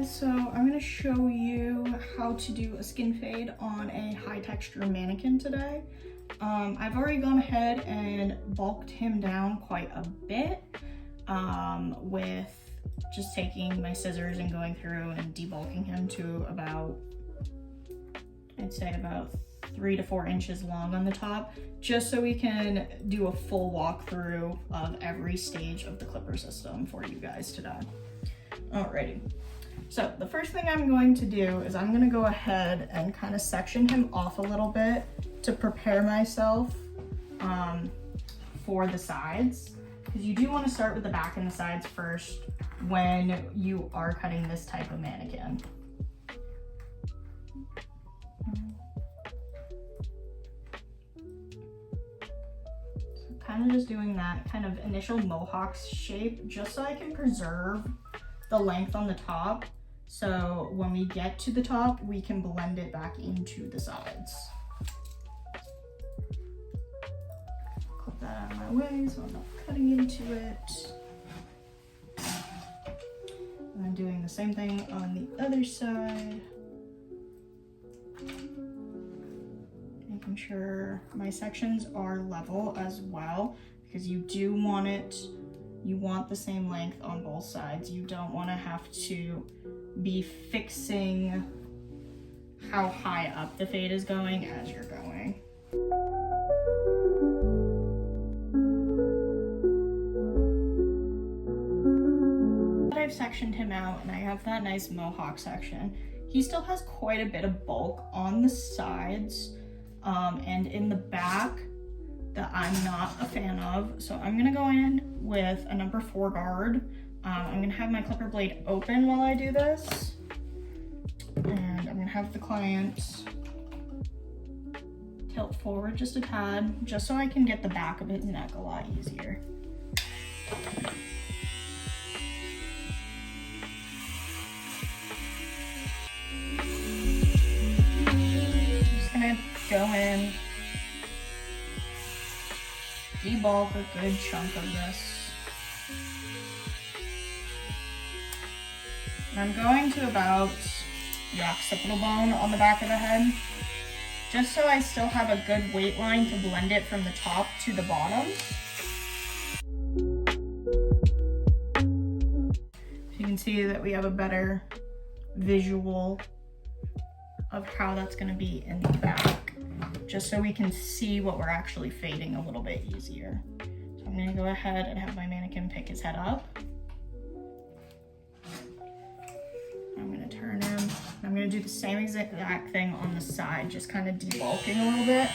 guys, so I'm going to show you how to do a skin fade on a high texture mannequin today. I've already gone ahead and bulked him down quite a bit with just taking my scissors and going through and debulking him to about, I'd say about 3 to 4 inches long on the top, just so we can do a full walkthrough of every stage of the clipper system for you guys today. Alrighty, so the first thing I'm going to do is I'm going to go ahead and kind of section him off a little bit to prepare myself for the sides, because you do want to start with the back and the sides first when you are cutting this type of mannequin. So kind of just doing that kind of initial mohawk shape just so I can preserve the length on the top, so when we get to the top we can blend it back into the sides. Clip that out of my way so I'm not cutting into it. And I'm doing the same thing on the other side, making sure my sections are level as well, because you do want it, you want the same length on both sides. You don't want to have to be fixing how high up the fade is going as you're going. I've sectioned him out and I have that nice mohawk section. He still has quite a bit of bulk on the sides and in the back that I'm not a fan of. So I'm gonna go in with a number 4 guard. I'm gonna have my clipper blade open while I do this. And I'm gonna have the client tilt forward just a tad, just so I can get the back of his neck a lot easier. Just gonna go in, debulk a good chunk of this. And I'm going to about the occipital bone on the back of the head, just so I still have a good weight line to blend it from the top to the bottom. So you can see that we have a better visual of how that's going to be in the back, just so we can see what we're actually fading a little bit easier. So I'm going to go ahead and have my mannequin pick his head up. I'm going to turn him. I'm going to do the same exact thing on the side, just kind of debulking a little bit,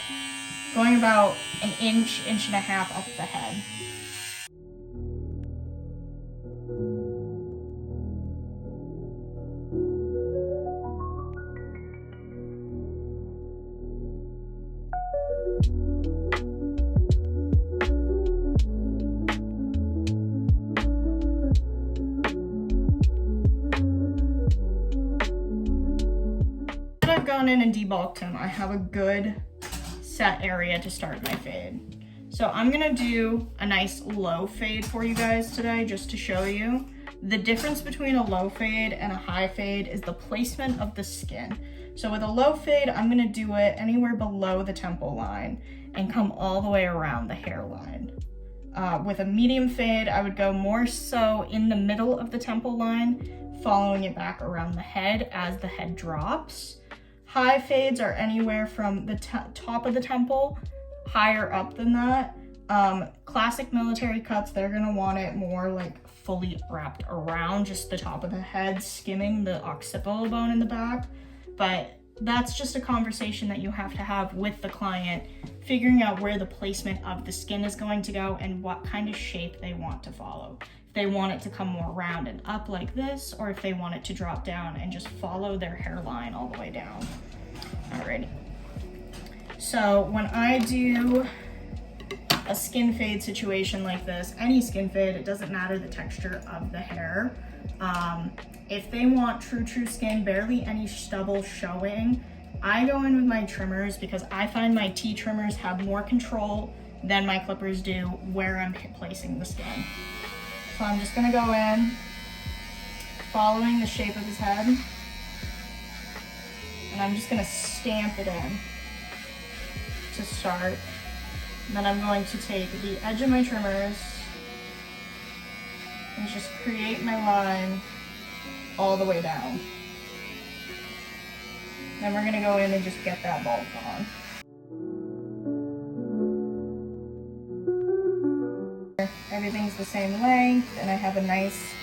going about an inch, inch and a half up the head. I've gone in and debulked him, I have a good set area to start my fade. So I'm gonna do a nice low fade for you guys today, just to show you. The difference between a low fade and a high fade is the placement of the skin. So with a low fade, I'm gonna do it anywhere below the temple line and come all the way around the hairline. With a medium fade, I would go more so in the middle of the temple line, following it back around the head as the head drops. High fades are anywhere from the top of the temple, higher up than that. Classic military cuts, they're gonna want it more like fully wrapped around just the top of the head, skimming the occipital bone in the back. But that's just a conversation that you have to have with the client, figuring out where the placement of the skin is going to go and what kind of shape they want to follow. If they want it to come more round and up like this, or if they want it to drop down and just follow their hairline all the way down. Alrighty. So when I do a skin fade situation like this, any skin fade, it doesn't matter the texture of the hair. If they want true skin, barely any stubble showing, I go in with my trimmers because I find my T-trimmers have more control than my clippers do where I'm placing the skin. So I'm just gonna go in following the shape of his head. And I'm just gonna stamp it in to start. And then I'm going to take the edge of my trimmers and just create my line all the way down. Then we're gonna go in and just get that bulk on. Everything's the same length, and I have a nice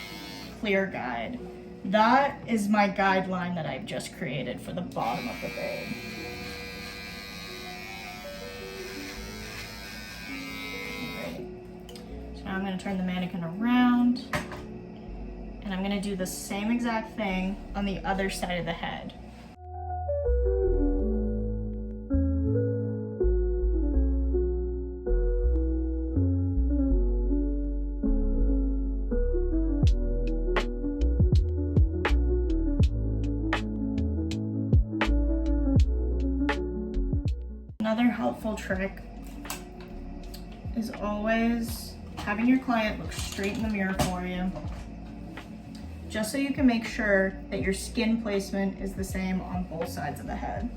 clear guide. That is my guideline that I've just created for the bottom of the fade. So now I'm going to turn the mannequin around, and I'm going to do the same exact thing on the other side of the head. Another helpful trick is always having your client look straight in the mirror for you, just so you can make sure that your skin placement is the same on both sides of the head.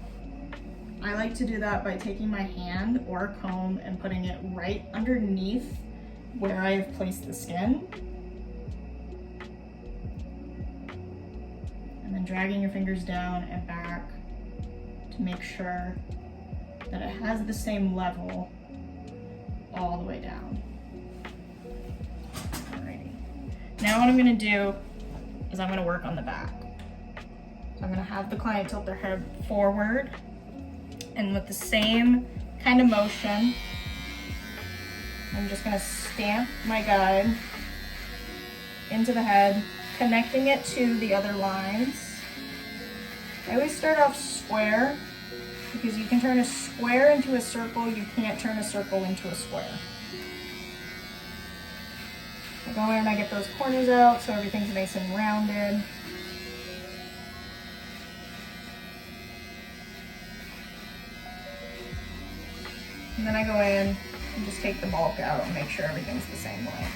I like to do that by taking my hand or a comb and putting it right underneath where I have placed the skin, and then dragging your fingers down and back to make sure that it has the same level all the way down. Alrighty. Now what I'm gonna do is I'm gonna work on the back. So I'm gonna have the client tilt their head forward, and with the same kind of motion, I'm just gonna stamp my guide into the head, connecting it to the other lines. I always start off square, because you can turn a square into a circle, you can't turn a circle into a square. I go in and I get those corners out so everything's nice and rounded. And then I go in and just take the bulk out and make sure everything's the same way.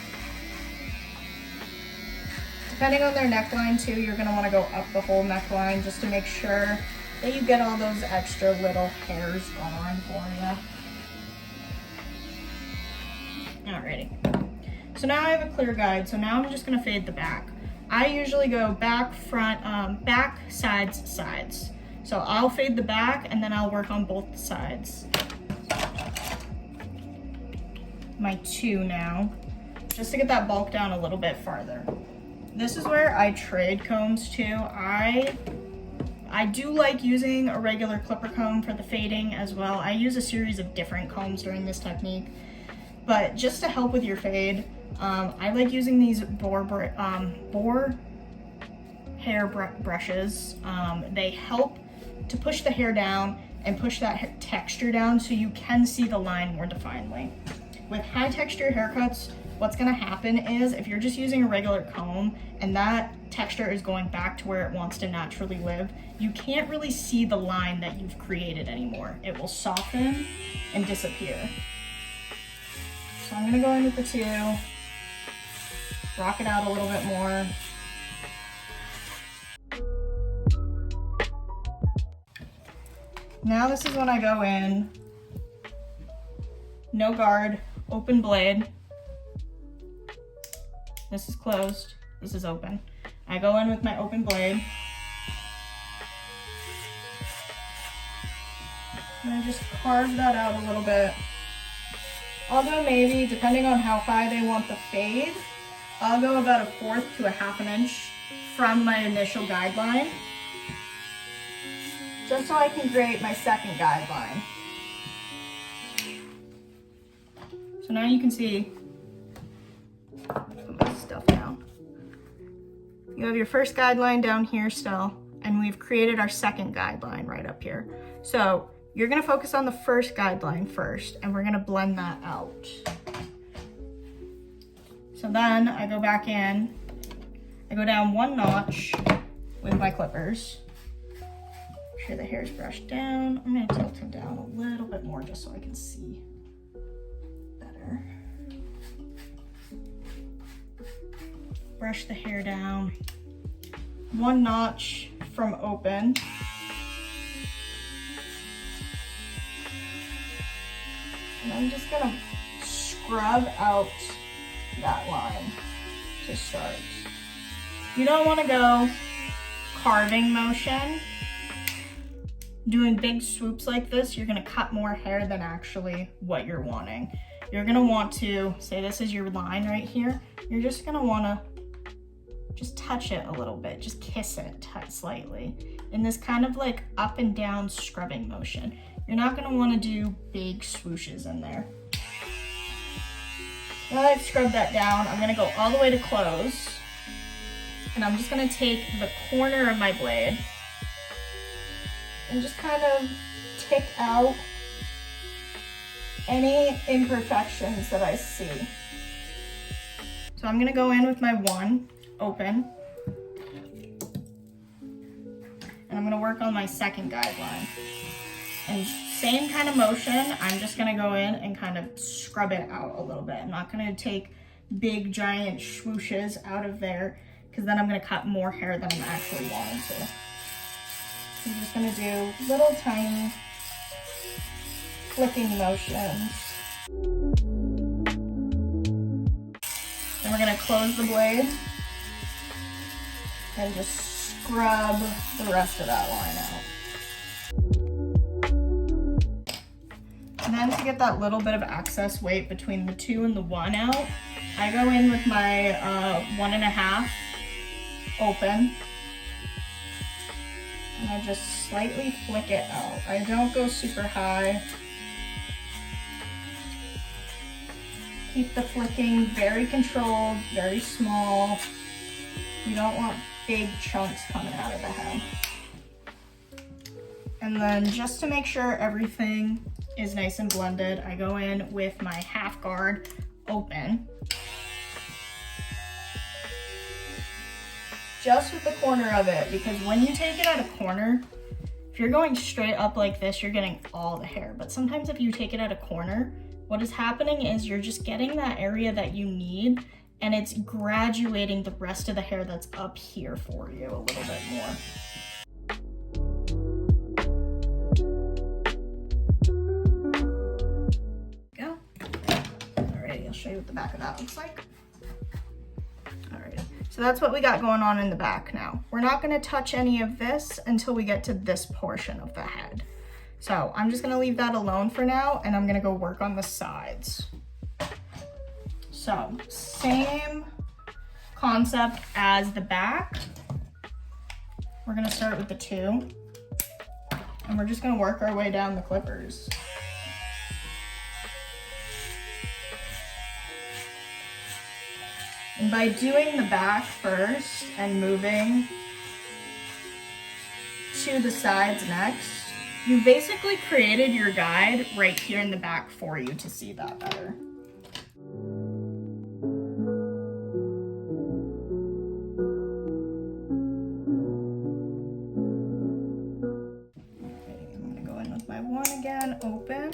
Depending on their neckline too, you're gonna wanna go up the whole neckline just to make sure that you get all those extra little hairs gone for you. Alrighty. So now I have a clear guide, so now I'm just gonna fade the back. I usually go back, front, back, sides, sides. So I'll fade the back and then I'll work on both sides. My two now, just to get that bulk down a little bit farther. This is where I trade combs too. I do like using a regular clipper comb for the fading as well. I use a series of different combs during this technique, but just to help with your fade, I like using these boar hair brushes. They help to push the hair down and push that texture down so you can see the line more definedly. With high texture haircuts, what's gonna happen is if you're just using a regular comb and that texture is going back to where it wants to naturally live, you can't really see the line that you've created anymore. It will soften and disappear. So I'm gonna go in with the two, rock it out a little bit more. Now this is when I go in, no guard, open blade. This is closed, this is open. I go in with my open blade. And I just carve that out a little bit. I'll go maybe, depending on how high they want the fade, I'll go about 1/4 to 1/2 inch from my initial guideline, just so I can create my second guideline. So now you can see, put my stuff down. You have your first guideline down here still, and we've created our second guideline right up here. So you're gonna focus on the first guideline first, and we're gonna blend that out. So then I go back in, I go down 1 notch with my clippers. Make sure the hair's brushed down. I'm gonna tilt him down a little bit more just so I can see better. Brush the hair down. 1 notch from open. And I'm just gonna scrub out that line to start. You don't wanna go carving motion. Doing big swoops like this, you're gonna cut more hair than actually what you're wanting. You're gonna want to, say this is your line right here, you're just gonna wanna just touch it a little bit, just kiss it slightly. In this kind of like up and down scrubbing motion. You're not gonna wanna do big swooshes in there. Now that I've scrubbed that down, I'm gonna go all the way to close. And I'm just gonna take the corner of my blade and just kind of take out any imperfections that I see. So I'm gonna go in with my 1 open, and I'm gonna work on my second guideline. And same kind of motion, I'm just gonna go in and kind of scrub it out a little bit. I'm not gonna take big giant swooshes out of there, because then I'm gonna cut more hair than I'm actually wanting to. I'm just gonna do little tiny flicking motions. Then we're gonna close the blade and just scrub the rest of that line out. And then to get that little bit of excess weight between the 2 and the 1 out, I go in with my 1.5 open. And I just slightly flick it out. I don't go super high. Keep the flicking very controlled, very small. You don't want big chunks coming out of the head. And then just to make sure everything is nice and blended, I go in with my 1/2 guard open. Just with the corner of it, because when you take it at a corner, if you're going straight up like this, you're getting all the hair. But sometimes if you take it at a corner, what is happening is you're just getting that area that you need, and it's graduating the rest of the hair that's up here for you a little bit more. Go. Alrighty, I'll show you what the back of that looks like. So that's what we got going on in the back now. We're not gonna touch any of this until we get to this portion of the head. So I'm just gonna leave that alone for now, and I'm gonna go work on the sides. So same concept as the back. We're gonna start with the 2, and we're just gonna work our way down the clippers. And by doing the back first and moving to the sides next, you basically created your guide right here in the back for you to see that better. Okay, I'm gonna go in with my 1 again, open.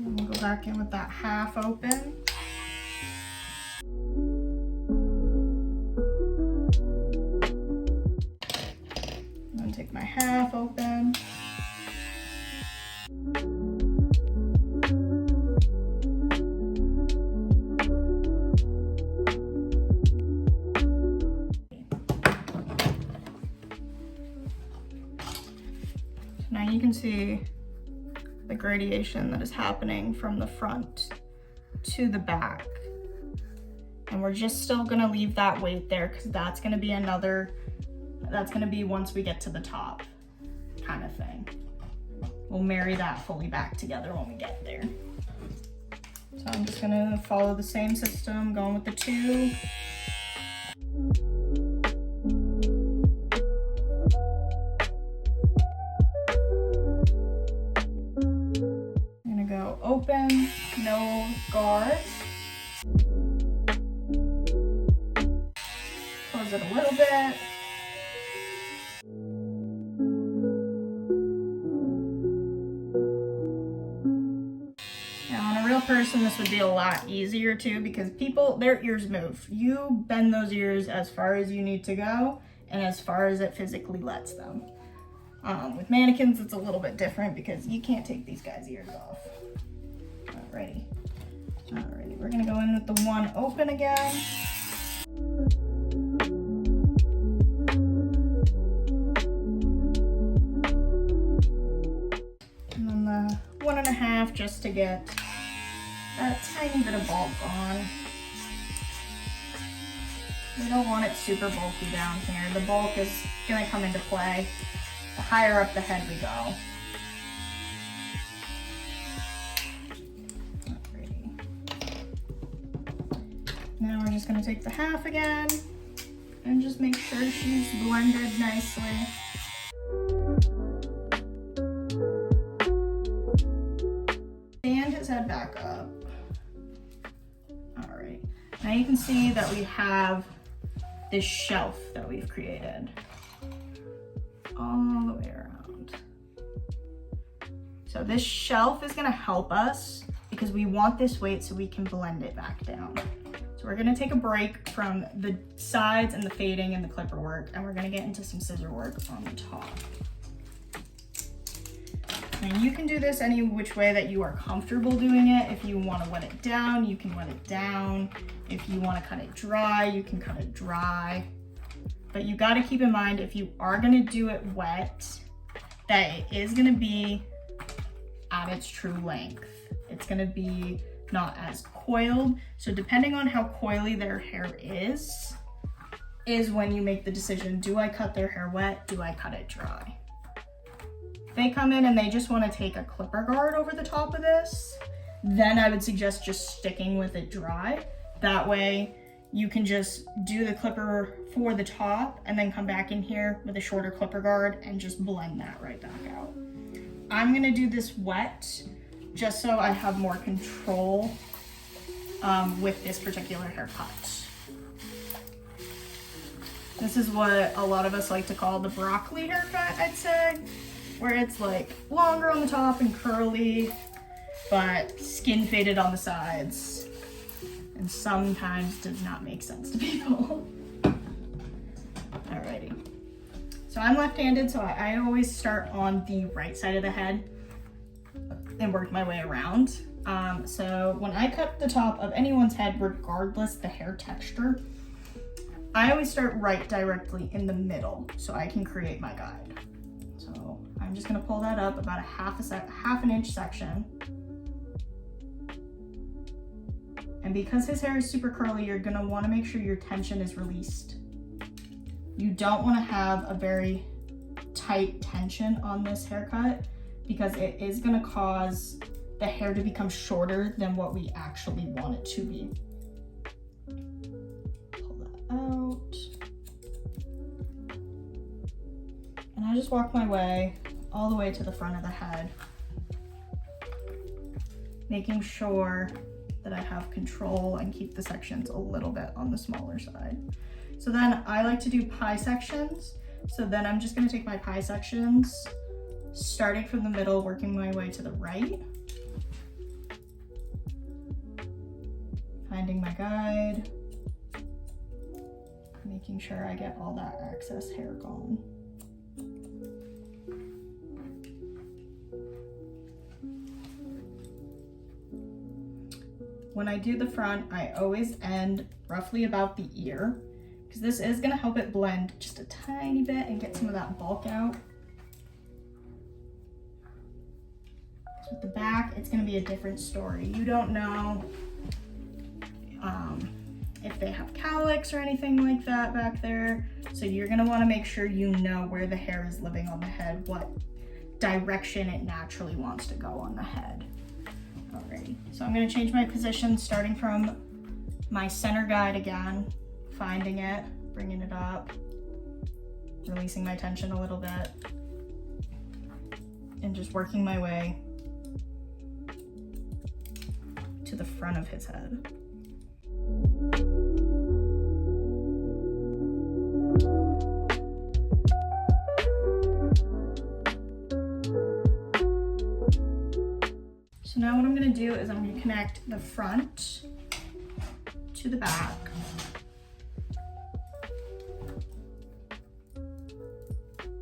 And we'll go back in with that 1/2 open. And then take my 1/2 open. So now you can see the gradation that is happening from the front to the back. And we're just still gonna leave that weight there, because that's gonna be once we get to the top kind of thing. We'll marry that fully back together when we get there. So I'm just gonna follow the same system, going with the 2. Open, no guard. Close it a little bit. person, this would be a lot easier too, because people, their ears move. You bend those ears as far as you need to go and as far as it physically lets them. With mannequins, it's a little bit different because you can't take these guys' ears off. Alrighty. Alrighty, we're gonna go in with the one open again. And then the 1.5 just to get a tiny bit of bulk on. We don't want it super bulky down here. The bulk is gonna come into play the higher up the head we go. Alrighty. Now we're just gonna take the half again and just make sure she's blended nicely. Stand his head back up. Alright, now you can see that we have this shelf that we've created all the way around. So this shelf is gonna help us because we want this weight so we can blend it back down. So we're gonna take a break from the sides and the fading and the clipper work, and we're gonna get into some scissor work on the top. And you can do this any which way that you are comfortable doing it. If you want to wet it down, you can wet it down. If you want to cut it dry, you can cut it dry. But you got to keep in mind, if you are going to do it wet, that it is going to be at its true length. It's going to be not as coiled. So depending on how coily their hair is when you make the decision, do I cut their hair wet? Do I cut it dry? If they come in and they just want to take a clipper guard over the top of this, then I would suggest just sticking with it dry. That way you can just do the clipper for the top and then come back in here with a shorter clipper guard and just blend that right back out. I'm gonna do this wet just so I have more control with this particular haircut. This is what a lot of us like to call the broccoli haircut, I'd say, where it's like longer on the top and curly, but skin faded on the sides, and sometimes does not make sense to people. Alrighty. So I'm left-handed, so I always start on the right side of the head and work my way around. So when I cut the top of anyone's head, regardless the hair texture, I always start right directly in the middle so I can create my guide. So I'm just gonna pull that up about a half an inch section. And because his hair is super curly, you're gonna wanna make sure your tension is released. You don't wanna have a very tight tension on this haircut because it is gonna cause the hair to become shorter than what we actually want it to be. Pull that out. And I just walk my way all the way to the front of the head, making sure that I have control and keep the sections a little bit on the smaller side. So then I like to do pie sections. So then I'm just gonna take my pie sections, starting from the middle, working my way to the right, finding my guide, making sure I get all that excess hair gone. When I do the front, I always end roughly about the ear, because this is gonna help it blend just a tiny bit and get some of that bulk out. So with the back, it's gonna be a different story. You don't know if they have cowlicks or anything like that back there. So you're gonna wanna make sure you know where the hair is living on the head, what direction it naturally wants to go on the head. Alrighty, so I'm gonna change my position starting from my center guide again, finding it, bringing it up, releasing my tension a little bit, and just working my way to the front of his head. So now what I'm gonna do is I'm gonna connect the front to the back.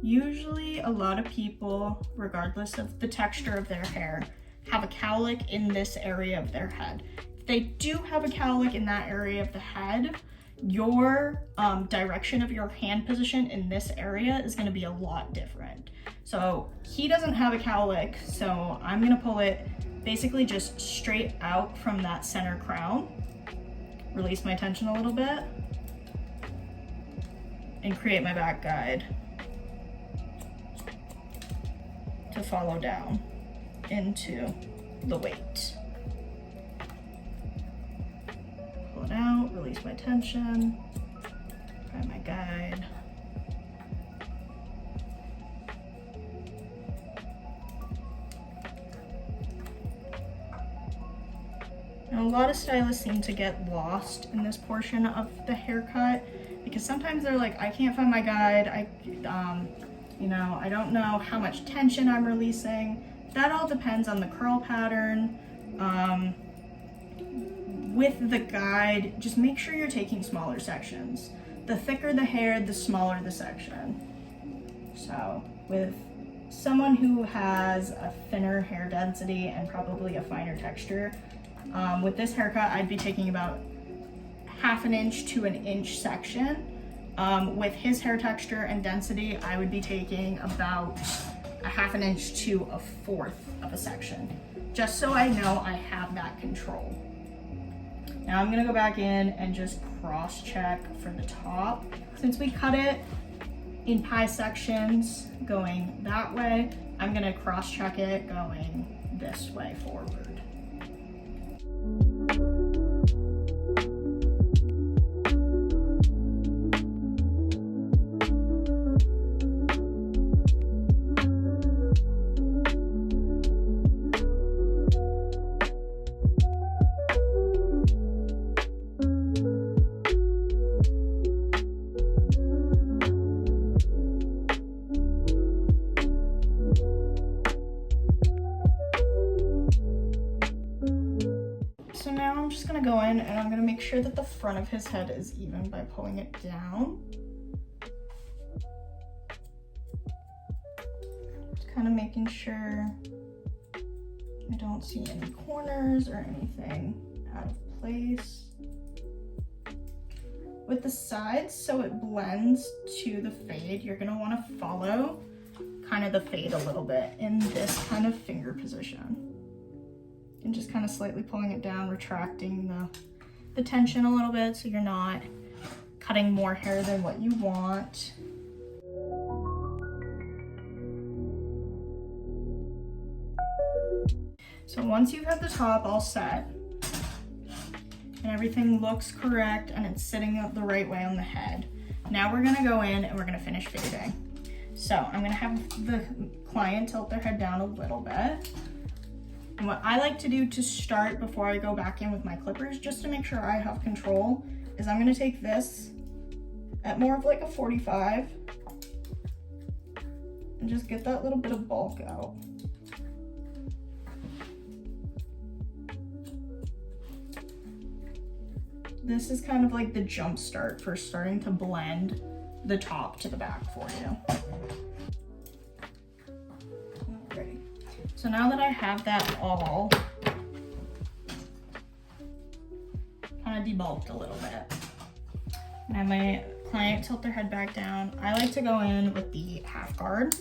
Usually a lot of people, regardless of the texture of their hair, have a cowlick in this area of their head. If they do have a cowlick in that area of the head, your direction of your hand position in this area is gonna be a lot different. So he doesn't have a cowlick, so I'm gonna pull it basically just straight out from that center crown, release my tension a little bit, and create my back guide to follow down into the weight. Pull it out, release my tension, grab my guide. Now, a lot of stylists seem to get lost in this portion of the haircut because sometimes they're like, I can't find my guide. I don't know how much tension I'm releasing. That all depends on the curl pattern. With the guide, just make sure you're taking smaller sections. The thicker the hair, the smaller the section. So with someone who has a thinner hair density and probably a finer texture, with this haircut, I'd be taking about 1/2 inch to 1 inch section. With his hair texture and density, I would be taking about 1/2 inch to 1/4 of a section, just so I know I have that control. Now I'm gonna go back in and just cross check for the top. Since we cut it in pie sections going that way, I'm gonna cross check it going this way forward. So now I'm just gonna go in and I'm gonna make sure that the front of his head is even by pulling it down. Just kind of making sure I don't see any corners or anything out of place. With the sides, so it blends to the fade, you're gonna wanna follow kind of the fade a little bit in this kind of finger position. And just kind of slightly pulling it down, retracting the tension a little bit so you're not cutting more hair than what you want. So once you've had the top all set and everything looks correct and it's sitting up the right way on the head, now we're gonna go in and we're gonna finish fading. So I'm gonna have the client tilt their head down a little bit. And what I like to do to start before I go back in with my clippers, just to make sure I have control, is I'm gonna take this at more of like a 45 and just get that little bit of bulk out. This is kind of like the jump start for starting to blend the top to the back for you. So now that I have that all kind of debulked a little bit, and I have my client tilt their head back down, I like to go in with the half guard,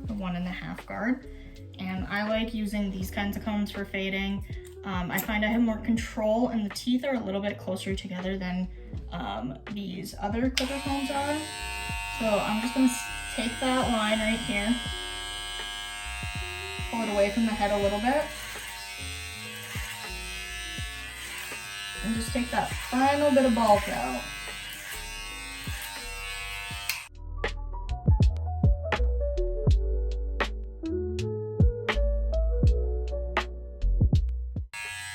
the 1.5 guard, and I like using these kinds of combs for fading. I find I have more control and the teeth are a little bit closer together than these other clipper combs are. So I'm just gonna take that line right here, pull it away from the head a little bit, and just take that final bit of bulk out.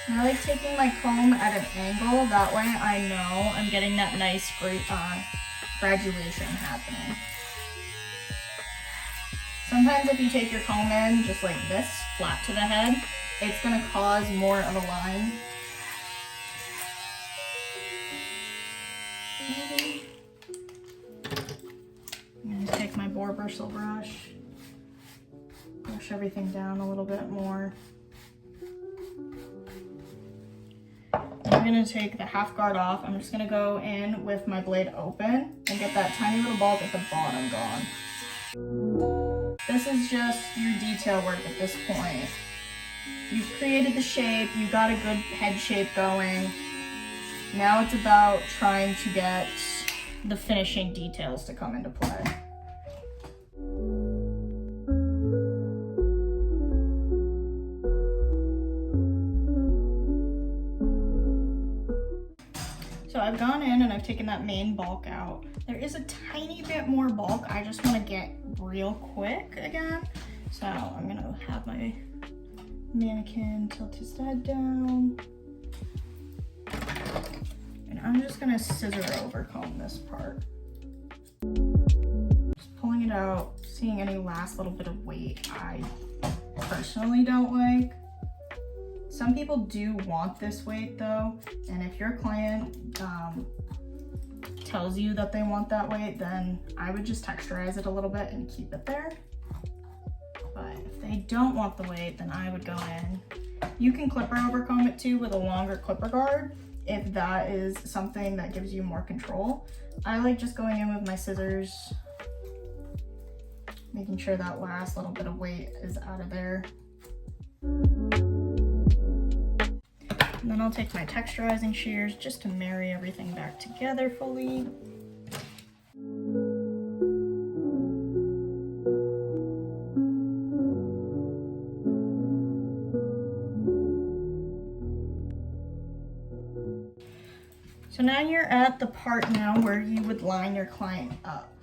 And I like taking my comb at an angle, that way I know I'm getting that nice graduation happening. Sometimes if you take your comb in just like this, flat to the head, it's gonna cause more of a line. I'm gonna take my boar bristle brush, brush everything down a little bit more. I'm gonna take the half guard off. I'm just gonna go in with my blade open and get that tiny little bulb at the bottom gone. This is just your detail work at this point. You've created the shape, you got a good head shape going. Now it's about trying to get the finishing details to come into play. So I've gone in and I've taken that main bulk out. There is a tiny bit more bulk I just want to get real quick again. So I'm gonna have my mannequin tilt his head down. And I'm just gonna scissor over comb this part. Just pulling it out, seeing any last little bit of weight I personally don't like. Some people do want this weight though, and if your client tells you that they want that weight, then I would just texturize it a little bit and keep it there. But if they don't want the weight, then I would go in. You can clipper over comb it too with a longer clipper guard if that is something that gives you more control. I like just going in with my scissors, making sure that last little bit of weight is out of there. And then I'll take my texturizing shears just to marry everything back together fully. So now you're at the part now where you would line your client up.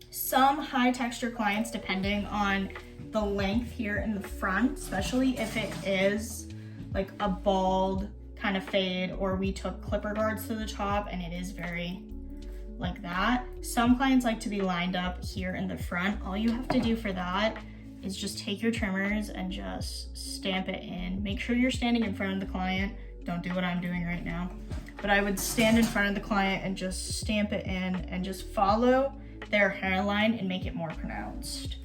Some high texture clients, depending on the length here in the front, especially if it is like a bald kind of fade, or we took clipper guards to the top and it is very like that. Some clients like to be lined up here in the front. All you have to do for that is just take your trimmers and just stamp it in. Make sure you're standing in front of the client. Don't do what I'm doing right now. But I would stand in front of the client and just stamp it in and just follow their hairline and make it more pronounced.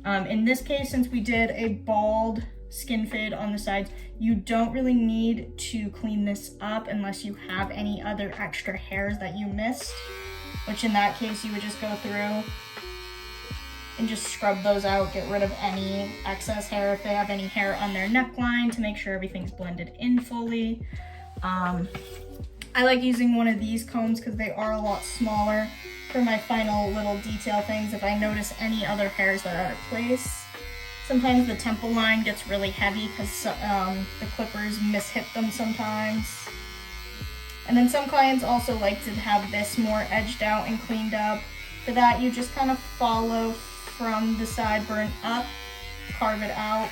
In this case, since we did a bald skin fade on the sides, you don't really need to clean this up unless you have any other extra hairs that you missed, which in that case you would just go through and just scrub those out, get rid of any excess hair if they have any hair on their neckline to make sure everything's blended in fully. I like using one of these combs because they are a lot smaller for my final little detail things. If I notice any other hairs that are out of place. Sometimes the temple line gets really heavy because the clippers mishit them sometimes. And then some clients also like to have this more edged out and cleaned up. For that, you just kind of follow from the sideburn up, carve it out.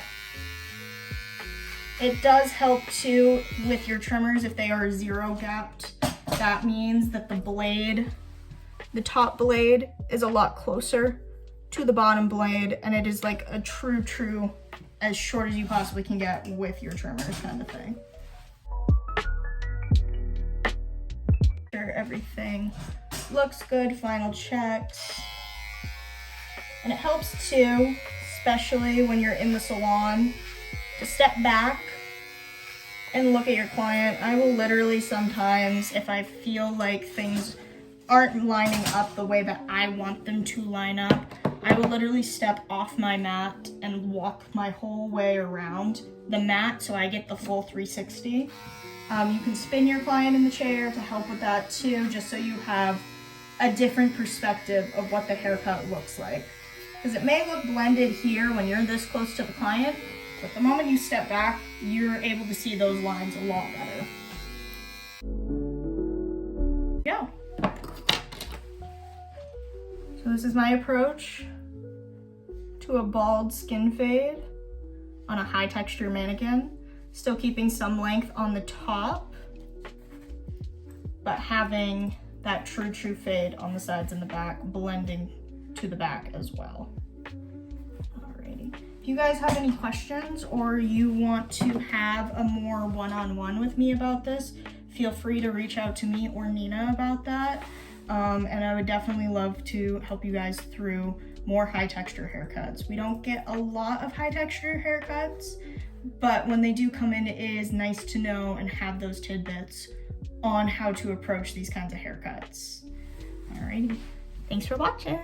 It does help too with your trimmers if they are zero gapped. That means that the blade, the top blade, is a lot closer to the bottom blade, and it is like a true as short as you possibly can get with your trimmers kind of thing. Sure everything looks good, final checks. And it helps too, especially when you're in the salon, to step back and look at your client. I will literally sometimes, if I feel like things aren't lining up the way that I want them to line up, I will literally step off my mat and walk my whole way around the mat so I get the full 360. You can spin your client in the chair to help with that too, just so you have a different perspective of what the haircut looks like. Because it may look blended here when you're this close to the client, but the moment you step back, you're able to see those lines a lot better. Yeah. So this is my approach to a bald skin fade on a high texture mannequin. Still keeping some length on the top, but having that true fade on the sides and the back, blending to the back as well. Alrighty. If you guys have any questions or you want to have a more one-on-one with me about this, feel free to reach out to me or Nina about that. And I would definitely love to help you guys through more high texture haircuts. We don't get a lot of high texture haircuts, but when they do come in, it is nice to know and have those tidbits on how to approach these kinds of haircuts. Alrighty, thanks for watching.